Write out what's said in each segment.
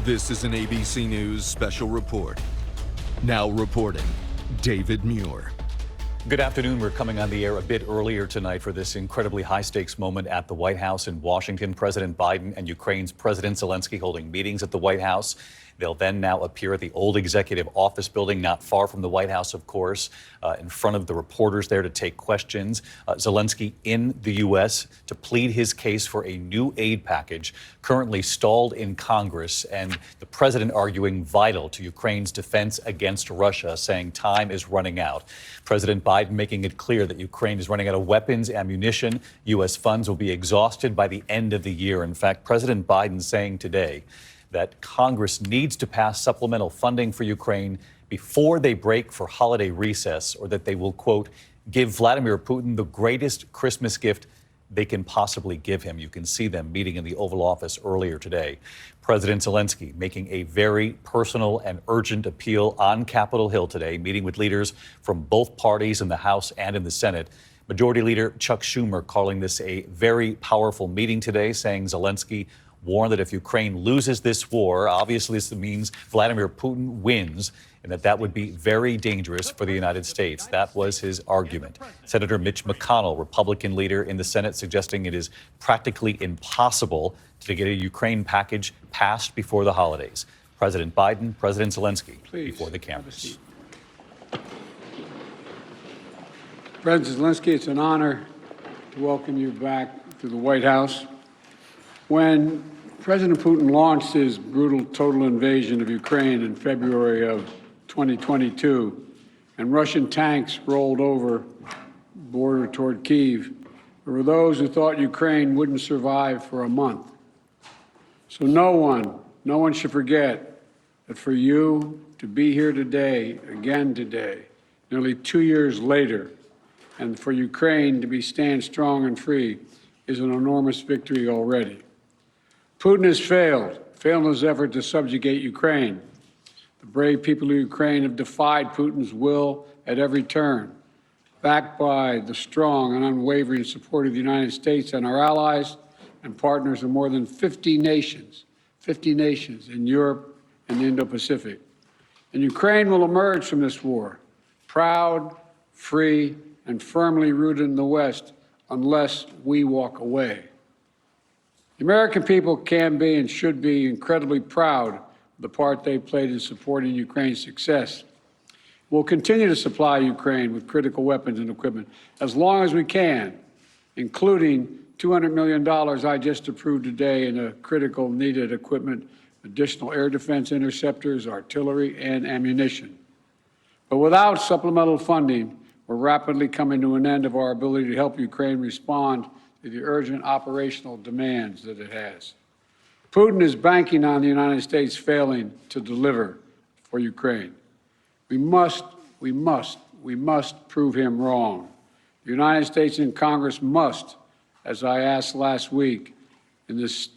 This is an ABC News special report. Now reporting, David Muir. Good afternoon. We're coming on the air a bit earlier tonight for this incredibly high-stakes moment at the White House in Washington. President Biden and Ukraine's President Zelenskyy holding meetings at the White House. They'll then now appear at the old executive office building, not far from the White House, of course, in front of the reporters there to take questions. Zelenskyy in the U.S. to plead his case for a new aid package currently stalled in Congress, and the president arguing vital to Ukraine's defense against Russia, saying time is running out. President Biden making it clear that Ukraine is running out of weapons, ammunition. U.S. funds will be exhausted by the end of the year. In fact, President Biden saying today that Congress needs to pass supplemental funding for Ukraine before they break for holiday recess, or that they will, quote, give Vladimir Putin the greatest Christmas gift they can possibly give him. You can see them meeting in the Oval Office earlier today. President Zelenskyy making a very personal and urgent appeal on Capitol Hill today, meeting with leaders from both parties in the House and in the Senate. Majority Leader Chuck Schumer calling this a very powerful meeting today, saying Zelenskyy warned that if Ukraine loses this war, obviously this means Vladimir Putin wins, and that would be very dangerous for the United States. That was his argument. Senator Mitch McConnell, Republican leader in the Senate, suggesting it is practically impossible to get a Ukraine package passed before the holidays. President Biden, President Zelenskyy, before the cameras. President Zelenskyy, it's an honor to welcome you back to the White House. When President Putin launched his brutal total invasion of Ukraine in February of 2022, and Russian tanks rolled over the border toward Kyiv, there were those who thought Ukraine wouldn't survive for a month. So no one should forget that for you to be here today, again today, nearly 2 years later, and for Ukraine to stand strong and free is an enormous victory already. Putin has failed in his effort to subjugate Ukraine. The brave people of Ukraine have defied Putin's will at every turn, backed by the strong and unwavering support of the United States and our allies and partners of more than 50 nations in Europe and the Indo-Pacific. And Ukraine will emerge from this war proud, free, and firmly rooted in the West unless we walk away. The American people can be and should be incredibly proud of the part they played in supporting Ukraine's success. We'll continue to supply Ukraine with critical weapons and equipment as long as we can, including $200 million I just approved today in a critical needed equipment, additional air defense interceptors, artillery, and ammunition. But without supplemental funding, we're rapidly coming to an end of our ability to help Ukraine respond to the urgent operational demands that it has. Putin is banking on the United States failing to deliver for Ukraine. We must prove him wrong. The United States and Congress must, as I asked last week, it's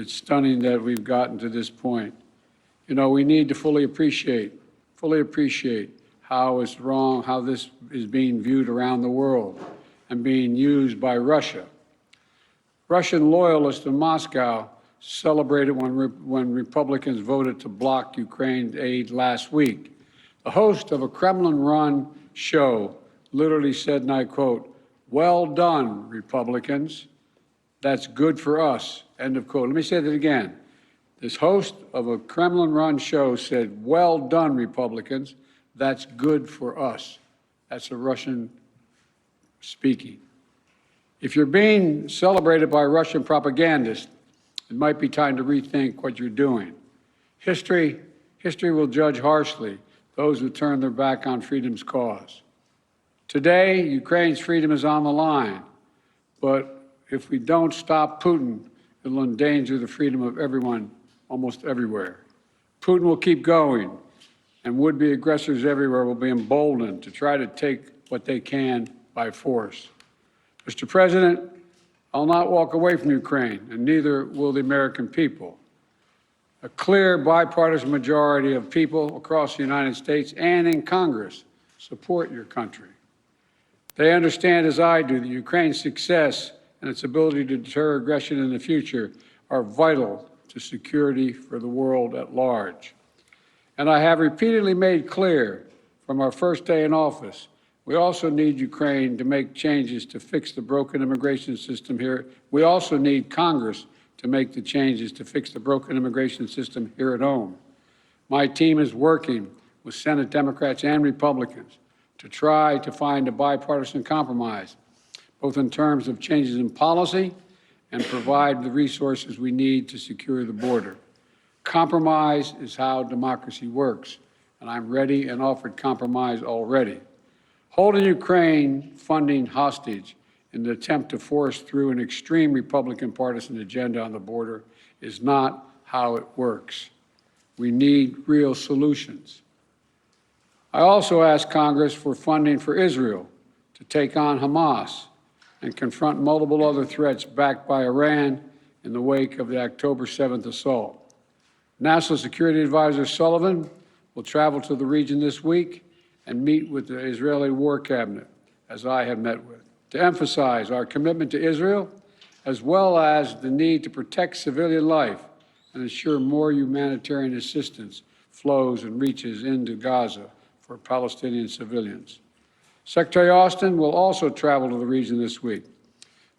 stunning that we've gotten to this point. You know, we need to fully appreciate how it's wrong, how this is being viewed around the world and being used by Russia. Russian loyalists in Moscow celebrated when Republicans voted to block Ukraine aid last week. The host of a Kremlin-run show literally said, and I quote, "Well done, Republicans. That's good for us," end of quote. Let me say that again. This host of a Kremlin-run show said, "Well done, Republicans. That's good for us." That's a Russian speaking. If you're being celebrated by Russian propagandists, it might be time to rethink what you're doing. History will judge harshly those who turn their back on freedom's cause. Today, Ukraine's freedom is on the line, but if we don't stop Putin, it'll endanger the freedom of everyone, almost everywhere. Putin will keep going, and would-be aggressors everywhere will be emboldened to try to take what they can by force. Mr. President, I'll not walk away from Ukraine, and neither will the American people. A clear bipartisan majority of people across the United States and in Congress support your country. They understand, as I do, that Ukraine's success and its ability to deter aggression in the future are vital to security for the world at large. And I have repeatedly made clear from our first day in office, we also need Ukraine to make changes to fix the broken immigration system here. We also need Congress to make the changes to fix the broken immigration system here at home. My team is working with Senate Democrats and Republicans to try to find a bipartisan compromise, both in terms of changes in policy and provide the resources we need to secure the border. Compromise is how democracy works, and I'm ready and offered compromise already. Holding Ukraine funding hostage in an attempt to force through an extreme Republican partisan agenda on the border is not how it works. We need real solutions. I also asked Congress for funding for Israel to take on Hamas and confront multiple other threats backed by Iran in the wake of the October 7th assault. National Security Advisor Sullivan will travel to the region this week and meet with the Israeli War Cabinet, as I have met with, to emphasize our commitment to Israel, as well as the need to protect civilian life and ensure more humanitarian assistance flows and reaches into Gaza for Palestinian civilians. Secretary Austin will also travel to the region this week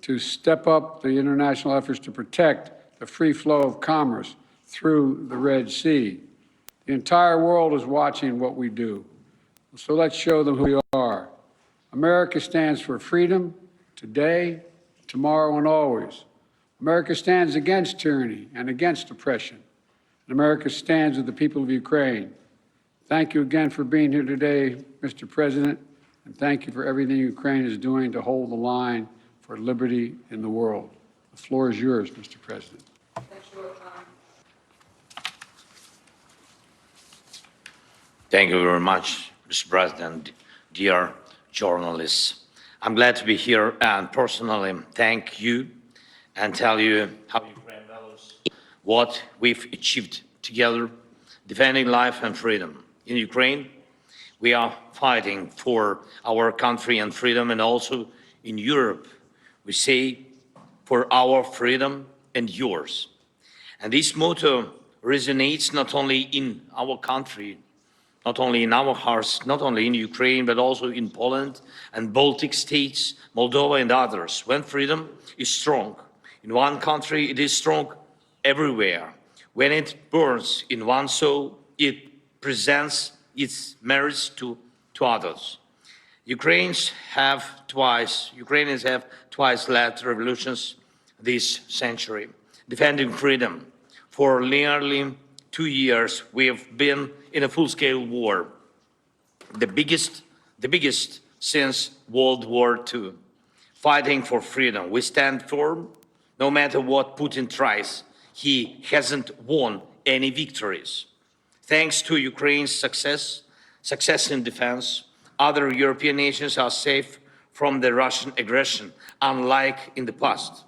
to step up the international efforts to protect the free flow of commerce through the Red Sea. The entire world is watching what we do. So let's show them who we are. America stands for freedom today, tomorrow, and always. America stands against tyranny and against oppression. And America stands with the people of Ukraine. Thank you again for being here today, Mr. President, and thank you for everything Ukraine is doing to hold the line for liberty in the world. The floor is yours, Mr. President. Thank you very much, Mr. President, dear journalists. I'm glad to be here and personally thank you and tell you how Ukraine values what we've achieved together, defending life and freedom. In Ukraine, we are fighting for our country and freedom, and also in Europe, we say for our freedom and yours. And this motto resonates not only in our country, not only in our hearts, not only in Ukraine, but also in Poland and Baltic states, Moldova and others. When freedom is strong in one country, it is strong everywhere. When it burns in one soul, it presents its merits to others. Ukrainians have twice led revolutions this century, defending freedom. For nearly 2 years, we have been in a full-scale war, the biggest since World War II, fighting for freedom. We stand firm, no matter what Putin tries. He hasn't won any victories. Thanks to Ukraine's success in defense, other European nations are safe from the Russian aggression, unlike in the past.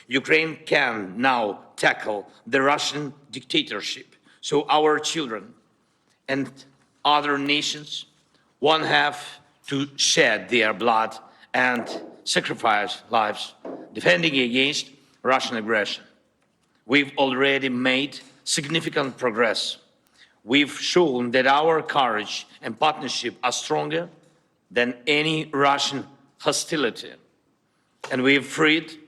Ukraine can now tackle the Russian dictatorship, so our children and other nations won't have to shed their blood and sacrifice lives defending against Russian aggression. We've already made significant progress. We've shown that our courage and partnership are stronger than any Russian hostility. And we've freed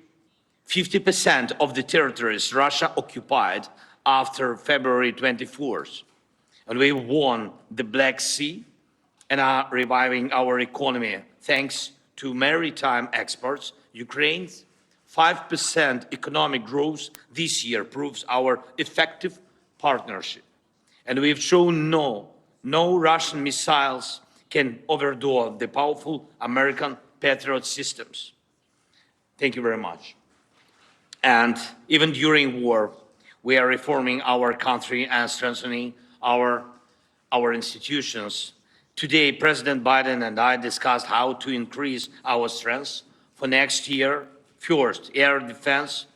50% of the territories Russia occupied after February 24th. And we won the Black Sea and are reviving our economy. Thanks to maritime exports, Ukraine's 5% economic growth this year proves our effective partnership. And we've shown no Russian missiles can overdo the powerful American Patriot systems. Thank you very much. And even during war, we are reforming our country and strengthening our institutions. Today, President Biden and I discussed how to increase our strength for next year. First, air defense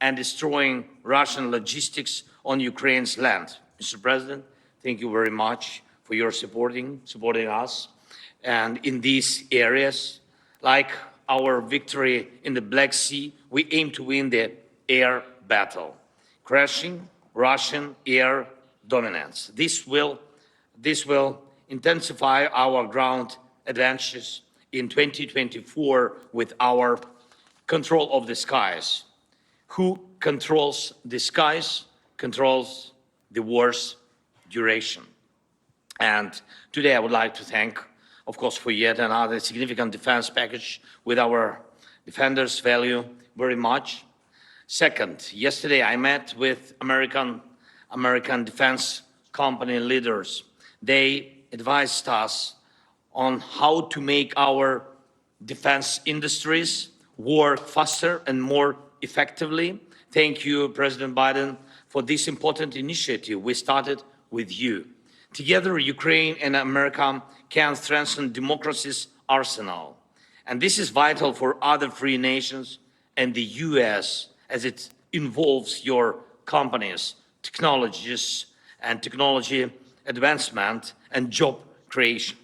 and destroying Russian logistics on Ukraine's land. Mr. President, thank you very much for your supporting us. And in these areas, like our victory in the Black Sea, we aim to win the air battle, crushing Russian air dominance. This will intensify our ground advantages in 2024 with our control of the skies. Who controls the skies controls the war's duration. And today I would like to thank, of course, for yet another significant defense package with our defenders value very much. Second, yesterday I met with American defense company leaders. They advised us on how to make our defense industries work faster and more effectively. Thank you, President Biden, for this important initiative we started with you. Together, Ukraine and America can strengthen democracy's arsenal. And this is vital for other free nations and the US as it involves your companies, technologies, and technology advancement and job creation.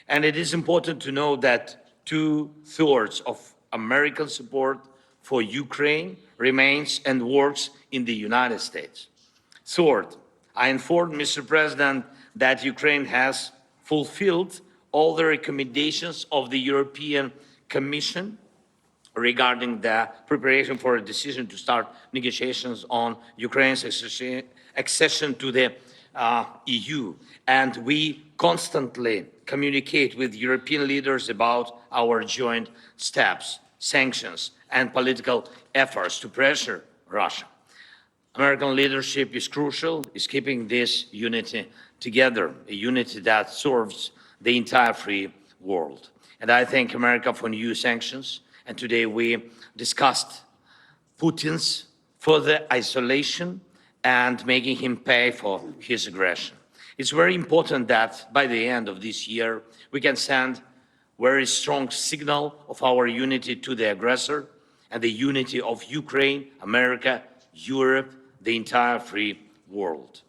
And it is important to know that 2/3 of American support for Ukraine remains and works in the United States. Third, I informed Mr. President that Ukraine has fulfilled all the recommendations of the European Commission regarding the preparation for a decision to start negotiations on Ukraine's accession to the EU. And we constantly communicate with European leaders about our joint steps, sanctions, and political efforts to pressure Russia. American leadership is crucial, is keeping this unity together, a unity that serves the entire free world. And I thank America for new sanctions. And today we discussed Putin's further isolation and making him pay for his aggression. It's very important that by the end of this year, we can send a very strong signal of our unity to the aggressor and the unity of Ukraine, America, Europe, the entire free world.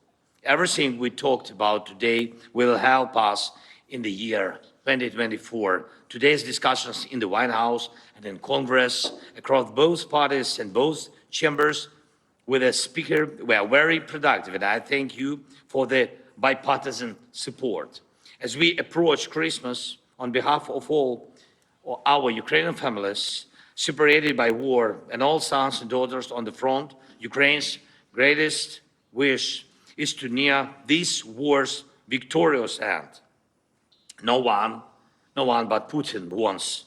Everything we talked about today will help us in the year 2024. Today's discussions in the White House and in Congress across both parties and both chambers with a speaker were very productive, and I thank you for the bipartisan support. As we approach Christmas, on behalf of all our Ukrainian families separated by war and all sons and daughters on the front, Ukraine's greatest wish is to near this war's victorious end. No one but Putin wants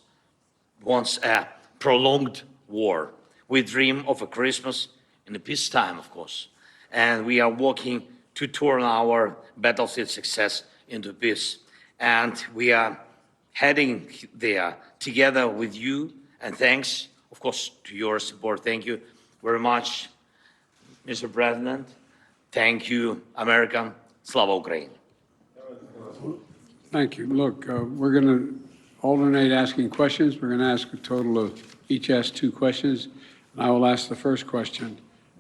a prolonged war. We dream of a Christmas in the peacetime, of course, and we are working to turn our battlefield success into peace. And we are heading there together with you, and thanks, of course, to your support. Thank you very much, Mr. President. Thank you, America. Slava Ukraini. Thank you. Look, we're going to alternate asking questions. We're going to ask a total of, each ask 2 questions. And I will ask the first question.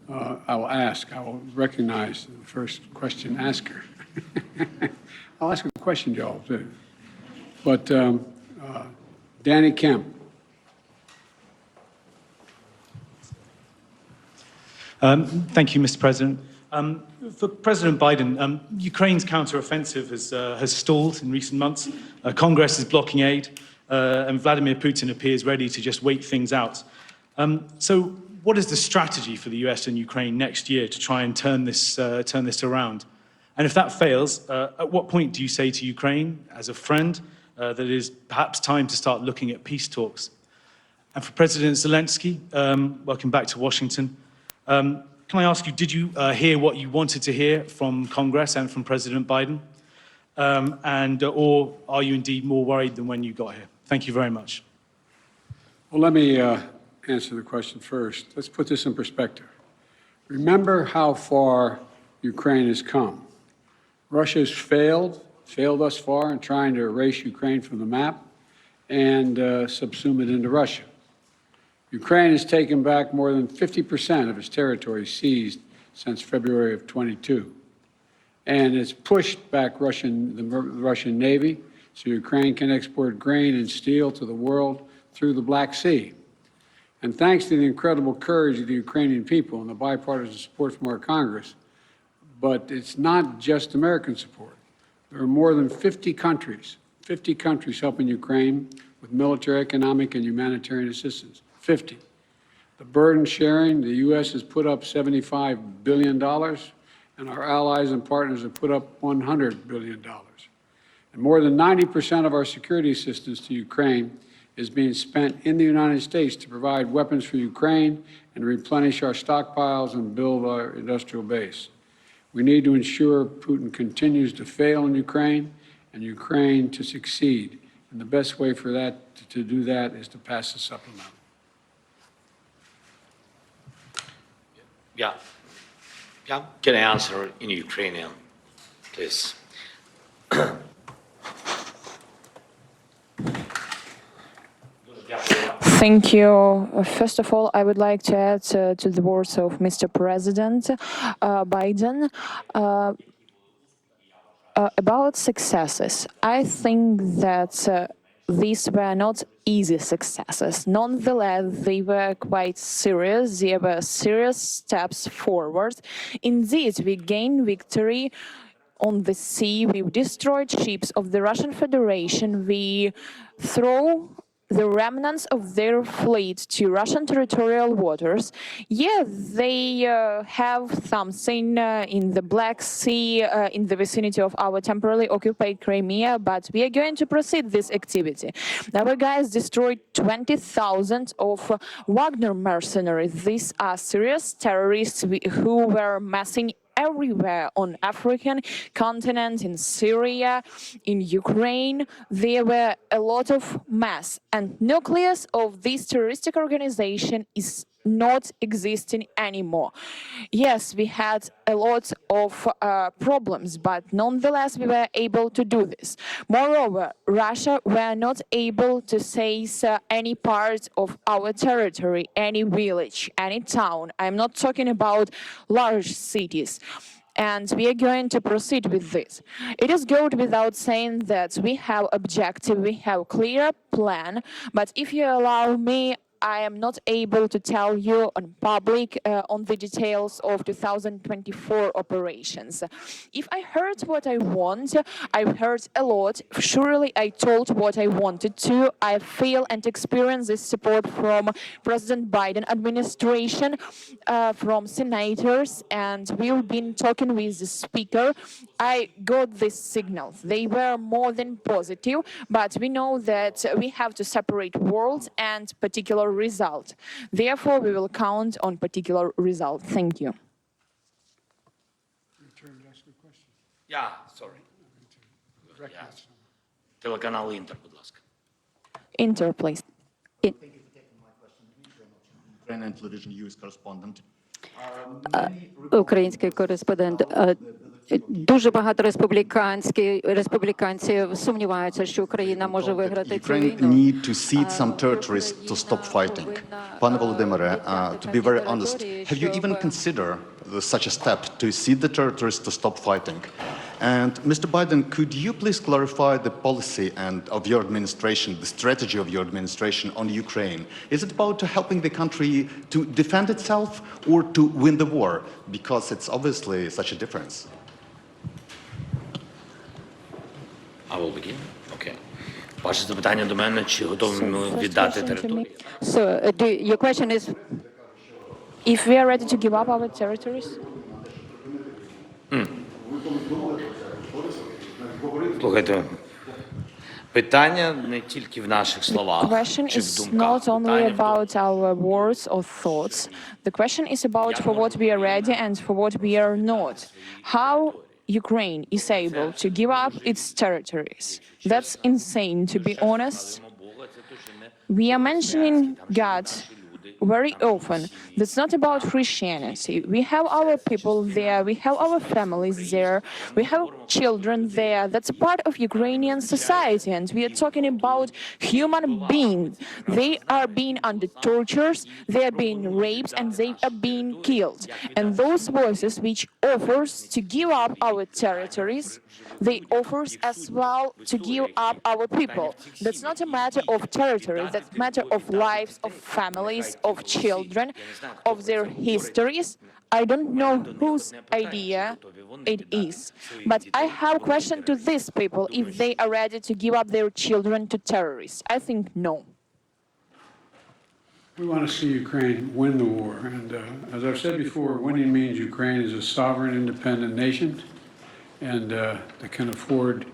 I will recognize the first question asker. I'll ask a question, Joel, too. But Danny Kemp. Thank you, Mr. President. For President Biden, Ukraine's counteroffensive has stalled in recent months. Congress is blocking aid, and Vladimir Putin appears ready to just wait things out. So what is the strategy for the US and Ukraine next year to try and turn this around? And if that fails, at what point do you say to Ukraine, as a friend, that it is perhaps time to start looking at peace talks? And for President Zelenskyy, welcome back to Washington. Can I ask you, did you hear what you wanted to hear from Congress and from President Biden? Or are you indeed more worried than when you got here? Thank you very much. Well, let me answer the question first. Let's put this in perspective. Remember how far Ukraine has come. Russia has failed thus far in trying to erase Ukraine from the map and subsume it into Russia. Ukraine has taken back more than 50% of its territory seized since February of 22. And it's pushed back the Russian Navy so Ukraine can export grain and steel to the world through the Black Sea. And thanks to the incredible courage of the Ukrainian people and the bipartisan support from our Congress, But it's not just American support. There are more than 50 countries helping Ukraine with military, economic, and humanitarian assistance. 50. The burden sharing, the U.S. has put up $75 billion, and our allies and partners have put up $100 billion. And more than 90% of our security assistance to Ukraine is being spent in the United States to provide weapons for Ukraine and replenish our stockpiles and build our industrial base. We need to ensure Putin continues to fail in Ukraine and Ukraine to succeed. And the best way for that to do that is to pass the supplemental. Yeah. Can I answer in Ukrainian, please? Thank you. First of all, I would like to add to the words of Mr. President Biden about successes. I think that these were not easy successes. Nonetheless, they were quite serious. They were serious steps forward. Indeed, we gained victory on the sea. We destroyed ships of the Russian Federation. We throw the remnants of their fleet to Russian territorial waters. Yeah, they have something in the Black Sea, in the vicinity of our temporarily occupied Crimea, but we are going to proceed this activity. Our guys destroyed 20,000 of Wagner mercenaries. These are serious terrorists who were massing everywhere on African continent, in Syria, in Ukraine. There were a lot of mass, and nucleus of this terroristic organization is not existing anymore. Yes, we had a lot of problems, but nonetheless we were able to do this. Moreover, Russia were not able to seize any part of our territory, any village, any town. I'm not talking about large cities. And we are going to proceed with this. It is good without saying that we have objective, we have clear plan, but if you allow me, I am not able to tell you on public on the details of 2024 operations. If I heard what I want, I've heard a lot. Surely I told what I wanted to. I feel and experience this support from President Biden administration, from senators, and we've been talking with the speaker. I got these signals. They were more than positive, but we know that we have to separate words and particular result. Therefore, we will count on particular result. Thank you. Yeah, sorry. Телеканал Інтер, будь ласка. Inter, please. Ukrainian television news correspondent. Український кореспондент. Дуже багато республіканців сумніваються, що Україна може виграти цю Ukraine війну. need to cede some territories to stop fighting. Pане Володимире, to be very honest, have you even considered such a step to cede the territories to stop fighting? And Mr. Biden, could you please clarify the policy and of your administration, the strategy of your administration on Ukraine? Is it about helping the country to defend itself or to win the war? Because it's obviously such a difference. I will begin. Okay. Ваше запитання до мене, чи готові ми віддати територію? So, your question is, If we are ready to give up our territories, Слухайте, питання не тільки в наших словах question чи в is думках. not only Питання в тому, about our words or thoughts. The question is about for what we are ready and for what we are not. How Ukraine is able to give up its territories. That's insane, to be honest. We are mentioning God very often. That's not about Christianity. We have our people there, we have our families there, we have children there. That's a part of Ukrainian society, and we are talking about human beings. They are being under tortures, they are being raped, and they are being killed. And those voices which offers to give up our territories, they offers as well to give up our people. That's not a matter of territory, that's a matter of lives, of families, of children, of their histories. I don't know whose idea it is, but I have a question to these people if they are ready to give up their children to terrorists. I think no. We want to see Ukraine win the war, and as I've said before, winning means Ukraine is a sovereign, independent nation, and that can afford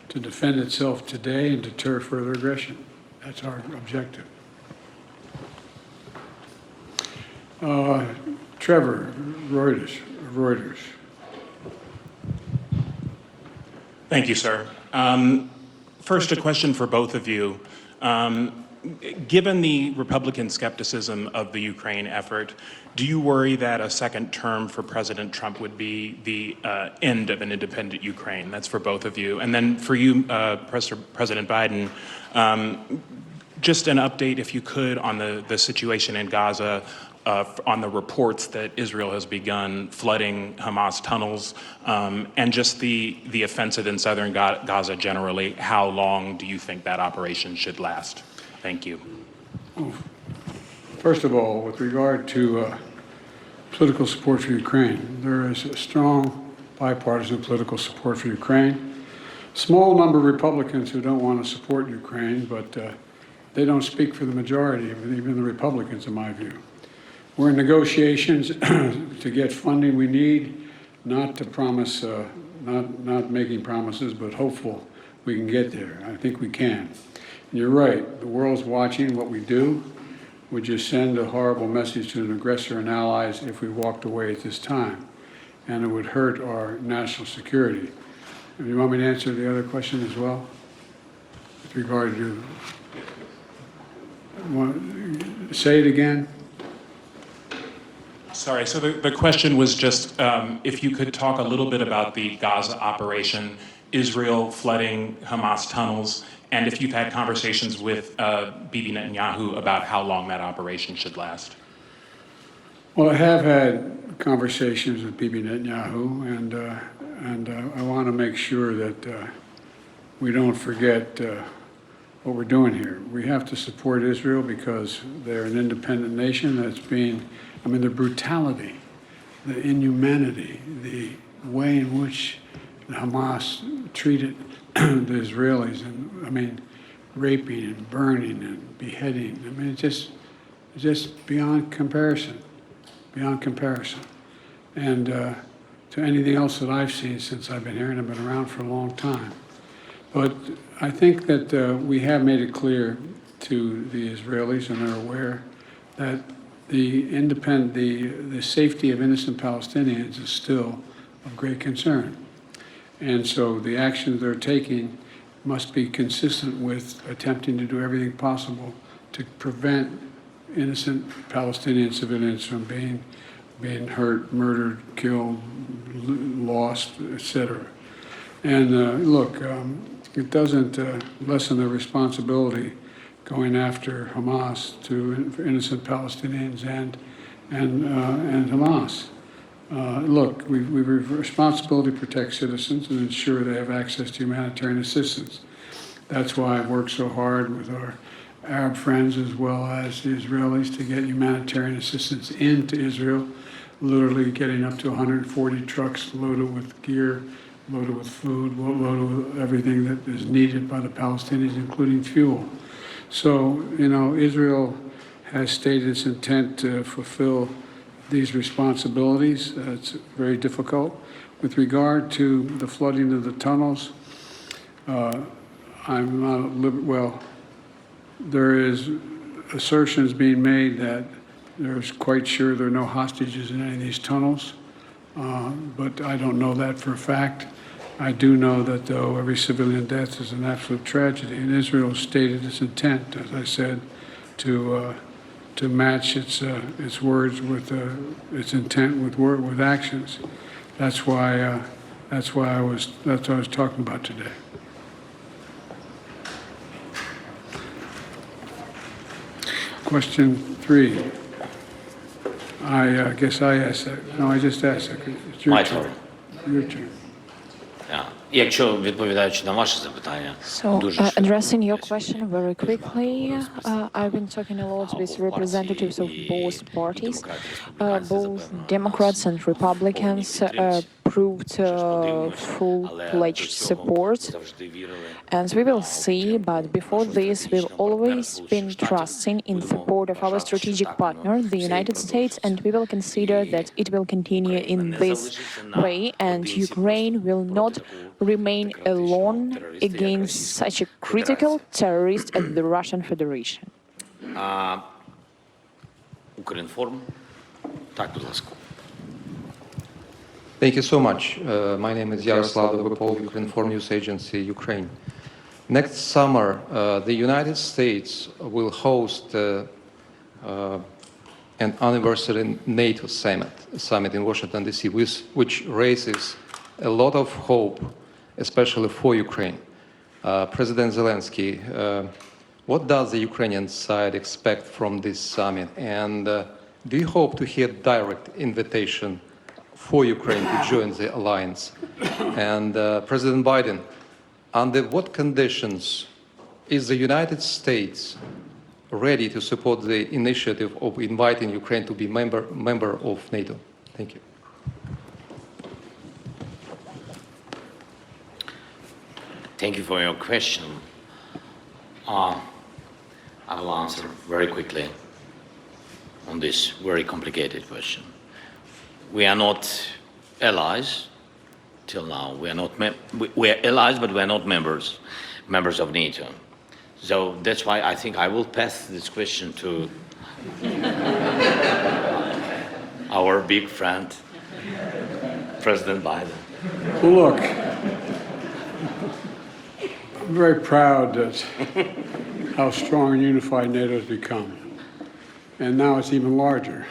to defend itself today and deter further aggression. That's our objective. Trevor, Reuters. Thank you, sir. First, a question for both of you. Given the Republican skepticism of the Ukraine effort, do you worry that a second term for President Trump would be the end of an independent Ukraine? That's for both of you. And then for you, President Biden, just an update, if you could, on the situation in Gaza, on the reports that Israel has begun flooding Hamas tunnels, and just the offensive in southern Gaza generally. How long do you think that operation should last? Thank you. First of all, with regard to political support for Ukraine, there is a strong bipartisan political support for Ukraine. Small number of Republicans who don't want to support Ukraine, but they don't speak for the majority of even the Republicans, in my view. We're in negotiations to get funding we need, not to promise, not making promises, but hopeful we can get there. I think we can. And you're right, the world's watching what we do. We just send a horrible message to an aggressor and allies if we walked away at this time, and it would hurt our national security. You want me to answer the other question as well? With regard to, say it again? Sorry, so the question was just if you could talk a little bit about the Gaza operation, Israel flooding Hamas tunnels, and if you've had conversations with Bibi Netanyahu about how long that operation should last. Well, I have had conversations with Bibi Netanyahu, and I want to make sure that we don't forget what we're doing here. We have to support Israel because they're an independent nation that's being, I mean, the brutality, the inhumanity, the way in which Hamas treated the Israelis, and I mean, raping and burning and beheading. I mean, it's just beyond comparison, and to anything else that I've seen since I've been here, and I've been around for a long time. But I think that we have made it clear to the Israelis, and they're aware, that the safety of innocent Palestinians is still of great concern. And so the actions they're taking must be consistent with attempting to do everything possible to prevent innocent Palestinian civilians from being hurt, murdered, killed, lost, etc. And look, it doesn't lessen their responsibility going after Hamas for innocent Palestinians and Hamas. Look, we have a responsibility to protect citizens and ensure they have access to humanitarian assistance. That's why I've worked so hard with our Arab friends as well as the Israelis to get humanitarian assistance into Israel, literally getting up to 140 trucks loaded with gear, loaded with food, loaded with everything that is needed by the Palestinians, including fuel. So, you know, Israel has stated its intent to fulfill these responsibilities. It's very difficult. With regard to the flooding of the tunnels, I'm not, well, there is assertions being made that there's quite sure there are no hostages in any of these tunnels, but I don't know that for a fact. I do know that, though, every civilian death is an absolute tragedy, and Israel stated its intent, as I said, to match its words with its intent with actions. That's what I was talking about today. Question 3. I guess I asked that. No, I just asked that. It's your My turn. turn. Your turn. Якщо відповідаючи на ваше запитання, So, дуже швидко. addressing your question very quickly, I've been talking a lot with representatives of both parties. Both Democrats and Republicans proved full-fledged support. And we will see, but before this, we've always been trusting in support of our strategic partner, the United States, and we will consider that it will continue in this way, and Ukraine will not remain alone against such a critical terrorist as the Russian Federation. Укрінформ. Так, будь ласка. Thank you so much. My name is Yaroslav Dobropol, Ukrinform News Agency, Ukraine. Next summer, the United States will host an anniversary NATO summit in Washington, D.C., which raises a lot of hope, especially for Ukraine. President Zelenskyy, what does the Ukrainian side expect from this summit? And do you hope to hear direct invitation for Ukraine to join the alliance? And President Biden, under what conditions is the United States ready to support the initiative of inviting Ukraine to be member of NATO? Thank you. Thank you for your question. I will answer very quickly on this very complicated question. We are not allies till now. We are allies, but we are not members of NATO. So that's why I think I will pass this question to our big friend, President Biden. Well, look, I'm very proud that how strong and unified NATO has become. And now it's even larger.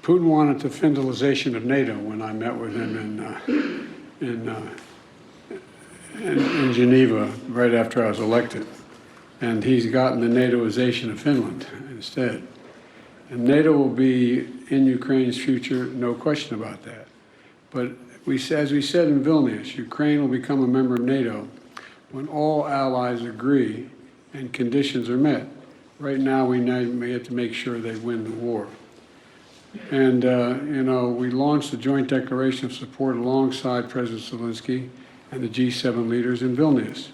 Putin wanted the federalization of NATO when I met with him in Geneva right after I was elected. And he's gotten the NATOization of Finland instead. And NATO will be in Ukraine's future, no question about that. But as we said in Vilnius, Ukraine will become a member of NATO when all allies agree and conditions are met. Right now, we have to make sure they win the war. And, we launched a joint declaration of support alongside President Zelenskyy and the G7 leaders in Vilnius,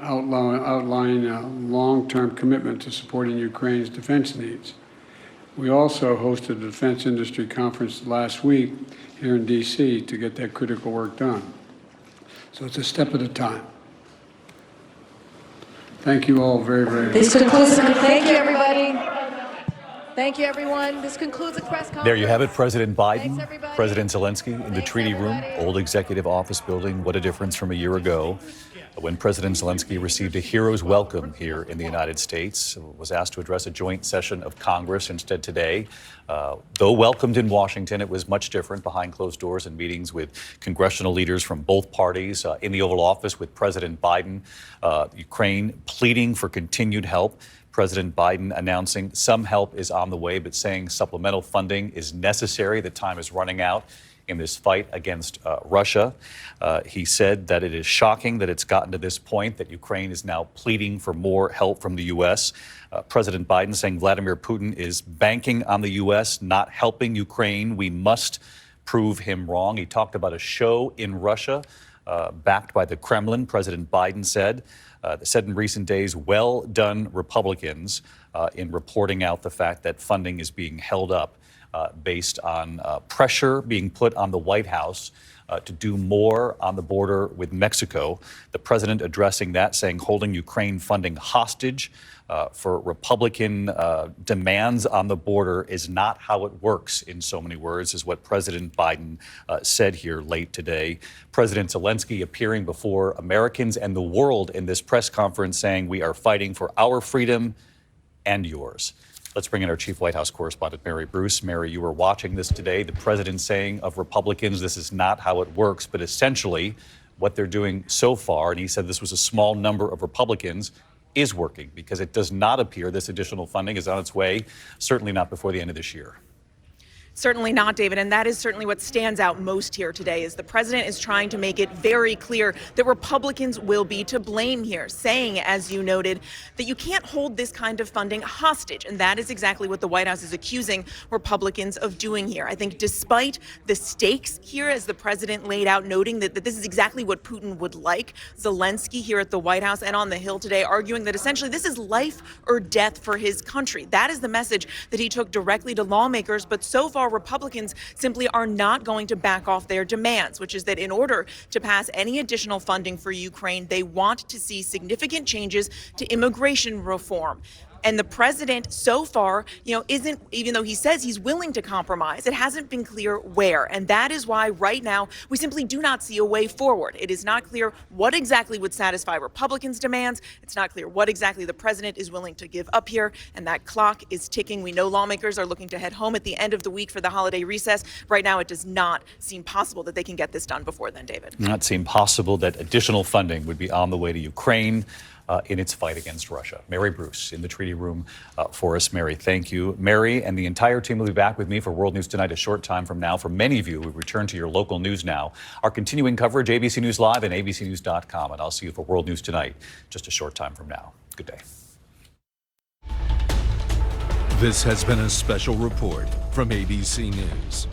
outlining a long-term commitment to supporting Ukraine's defense needs. We also hosted a defense industry conference last week here in D.C. to get that critical work done. So it's a step at a time. Thank you all very, very much. This concludes. Thank you, everybody. Thank you, everyone. This concludes the press conference. There you have it, President Biden, Thanks, everybody. President Zelenskyy in the treaty room, old executive office building. What a difference from a year ago when President Zelenskyy received a hero's welcome here in the United States, was asked to address a joint session of Congress instead today. Though welcomed in Washington, it was much different behind closed doors and meetings with congressional leaders from both parties in the Oval Office with President Biden, Ukraine pleading for continued help. President Biden announcing some help is on the way, but saying supplemental funding is necessary. The time is running out in this fight against Russia. He said that it is shocking that it's gotten to this point, that Ukraine is now pleading for more help from the U.S. President Biden saying Vladimir Putin is banking on the U.S., not helping Ukraine. We must prove him wrong. He talked about a show in Russia backed by the Kremlin. President Biden said in recent days, well done, Republicans, in reporting out the fact that funding is being held up based on pressure being put on the White House to do more on the border with Mexico. The president addressing that, saying holding Ukraine funding hostage for Republican demands on the border is not how it works, in so many words, is what President Biden said here late today. President Zelenskyy appearing before Americans and the world in this press conference saying we are fighting for our freedom and yours. Let's bring in our chief White House correspondent, Mary Bruce. Mary, you were watching this today. The president saying of Republicans, this is not how it works, but essentially what they're doing so far, and he said this was a small number of Republicans, is working because it does not appear this additional funding is on its way, certainly not before the end of this year. Certainly not, David, and that is certainly what stands out most here today is the president is trying to make it very clear that Republicans will be to blame here, saying, as you noted, that you can't hold this kind of funding hostage, and that is exactly what the White House is accusing Republicans of doing here. I think despite the stakes here, as the president laid out, noting that this is exactly what Putin would like, Zelenskyy here at the White House and on the Hill today arguing that essentially this is life or death for his country. That is the message that he took directly to lawmakers, but so far Republicans simply are not going to back off their demands, which is that in order to pass any additional funding for Ukraine, they want to see significant changes to immigration reform. And the president so far, isn't, even though he says he's willing to compromise, it hasn't been clear where. And that is why right now we simply do not see a way forward. It is not clear what exactly would satisfy Republicans' demands. It's not clear what exactly the president is willing to give up here. And that clock is ticking. We know lawmakers are looking to head home at the end of the week for the holiday recess. Right now, it does not seem possible that they can get this done before then, David. Not seem possible that additional funding would be on the way to Ukraine in its fight against Russia. Mary Bruce in the treaty room for us. Mary, thank you. Mary and the entire team will be back with me for World News Tonight a short time from now. For many of you, we return to your local news now. Our continuing coverage, ABC News Live and abcnews.com. And I'll see you for World News Tonight just a short time from now. Good day. This has been a special report from ABC News.